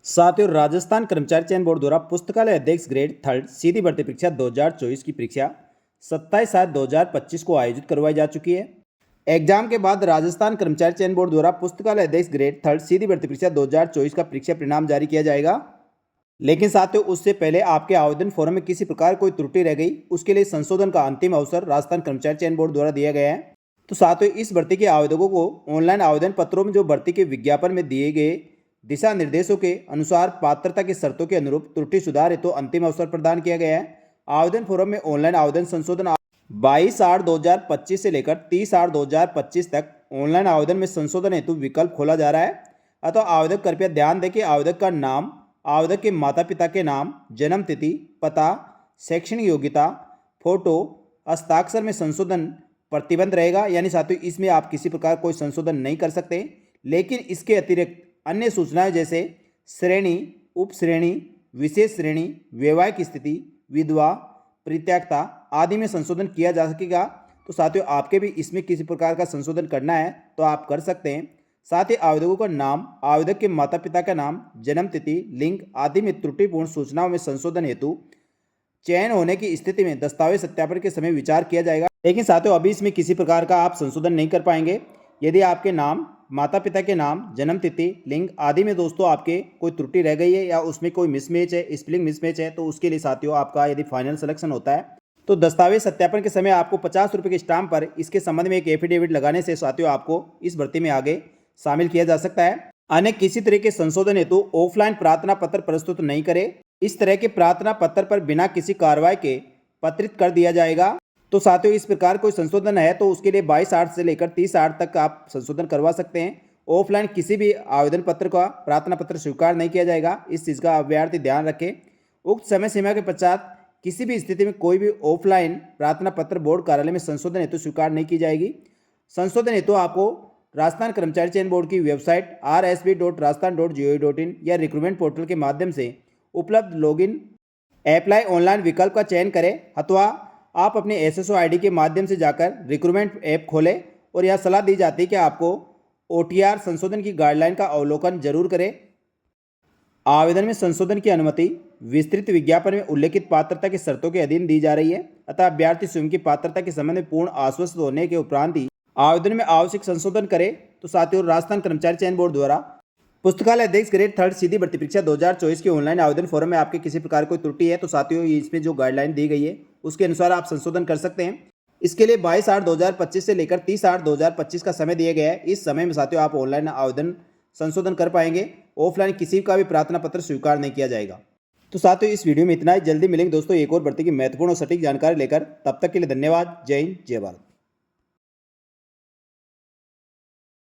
साथियों, राजस्थान कर्मचारी चयन बोर्ड द्वारा पुस्तकालय अध्यक्ष ग्रेड थर्ड सीधी भर्ती परीक्षा 2024 की परीक्षा 27/7/2025 को आयोजित करवाई जा चुकी है। एग्जाम के बाद राजस्थान कर्मचारी चयन बोर्ड द्वारा पुस्तकालय अध्यक्ष ग्रेड थर्ड सीधी भर्ती परीक्षा 2024 का परीक्षा परिणाम जारी किया जाएगा। लेकिन साथियों, उससे पहले आपके आवेदन फॉर्म में किसी प्रकार कोई त्रुटि रह गई, उसके लिए संशोधन का अंतिम अवसर राजस्थान कर्मचारी चयन बोर्ड द्वारा दिया गया है। तो साथियों, इस भर्ती के आवेदकों को ऑनलाइन आवेदन पत्रों में जो भर्ती के विज्ञापन में दिए गए दिशा निर्देशों के अनुसार पात्रता की शर्तों के अनुरूप त्रुटि सुधार हेतु अंतिम अवसर प्रदान किया गया है। आवेदन फॉर्म में ऑनलाइन आवेदन संशोधन 22/8/2025 से लेकर 30/8/2025 तक ऑनलाइन आवेदन में संशोधन हेतु विकल्प खोला जा रहा है। अतः आवेदक कृपया ध्यान दें कि आवेदक का नाम, आवेदक के माता पिता के नाम, जन्म तिथि, पता, शैक्षणिक योग्यता, फोटो, हस्ताक्षर में संशोधन प्रतिबंध रहेगा। यानी साथियों, इसमें आप किसी प्रकार कोई संशोधन नहीं कर सकते। लेकिन इसके अतिरिक्त अन्य सूचनाएं जैसे श्रेणी, उप श्रेणी, विशेष श्रेणी, वैवाहिक स्थिति, विधवा, परित्यक्ता आदि में संशोधन किया जा सकेगा। तो साथियों, आपके भी इसमें किसी प्रकार का संशोधन करना है तो आप कर सकते हैं। साथ ही आवेदकों का नाम, आवेदक के माता पिता का नाम, जन्म तिथि, लिंग आदि में त्रुटिपूर्ण सूचनाओं में संशोधन हेतु चयन होने की स्थिति में दस्तावेज सत्यापन के समय विचार किया जाएगा। लेकिन साथियों, अभी इसमें किसी प्रकार का आप संशोधन नहीं कर पाएंगे। यदि आपके नाम, माता पिता के नाम, जन्म तिथि, लिंग आदि में दोस्तों आपके कोई त्रुटि रह गई है या उसमें कोई मिसमैच है, स्पेलिंग मिसमैच है, तो उसके लिए साथियों आपका यदि फाइनल सिलेक्शन होता है तो दस्तावेज सत्यापन के समय आपको 50 रुपये के स्टाम्प पर इसके संबंध में एक एफिडेविट लगाने से साथियों आपको इस भर्ती में आगे शामिल किया जा सकता है। अन्य किसी तरह के संशोधन हेतु ऑफलाइन प्रार्थना पत्र प्रस्तुत नहीं करें। इस तरह के प्रार्थना पत्र पर बिना किसी कार्रवाई के पत्रित कर दिया जाएगा। तो साथियों, इस प्रकार कोई संशोधन है तो उसके लिए 22/8 से लेकर 30/8 तक आप संशोधन करवा सकते हैं। ऑफलाइन किसी भी आवेदन पत्र का प्रार्थना पत्र स्वीकार नहीं किया जाएगा। इस चीज़ का अभ्यर्थी ध्यान रखें। उक्त समय सीमा के पश्चात किसी भी स्थिति में कोई भी ऑफलाइन प्रार्थना पत्र बोर्ड कार्यालय में संशोधन हेतु स्वीकार नहीं की जाएगी। संशोधन हेतु आपको राजस्थान कर्मचारी चयन बोर्ड की वेबसाइट rsb.rajasthan.gov.in या रिक्रूटमेंट पोर्टल के माध्यम से उपलब्ध लॉगिन अप्लाई ऑनलाइन विकल्प का चयन करें, अथवा आप अपने SSO ID के माध्यम से जाकर रिक्रूटमेंट ऐप खोलें। और यह सलाह दी जाती है कि आपको OTR संशोधन की गाइडलाइन का अवलोकन जरूर करें। आवेदन में संशोधन की अनुमति विस्तृत विज्ञापन में उल्लेखित पात्रता की शर्तों के अधीन दी जा रही है। अतः अभ्यर्थी स्वयं की पात्रता के संबंध में पूर्ण आश्वस्त होने के उपरांत ही आवेदन में आवश्यक संशोधन करें। तो साथियों, राजस्थान कर्मचारी चयन बोर्ड द्वारा पुस्तकालय अध्यक्ष ग्रेड थर्ड सीधी भर्ती परीक्षा 2024 के ऑनलाइन आवेदन फॉर्म में आपके किसी प्रकार कोई त्रुटि है तो साथियों, इसमें जो गाइडलाइन दी गई है उसके अनुसार आप संशोधन कर सकते हैं। इसके लिए 22/8/2025 से लेकर 30/8/2025 का समय दिया गया है। इस समय में साथियों आप ऑनलाइन आवेदन संशोधन कर पाएंगे। ऑफलाइन किसी का भी प्रार्थना पत्र स्वीकार नहीं किया जाएगा। तो साथियों, इस वीडियो में इतना ही। जल्दी मिलेंगे दोस्तों एक और भर्ती की महत्वपूर्ण और सटीक जानकारी लेकर। तब तक के लिए धन्यवाद। जय हिंद, जय भारत।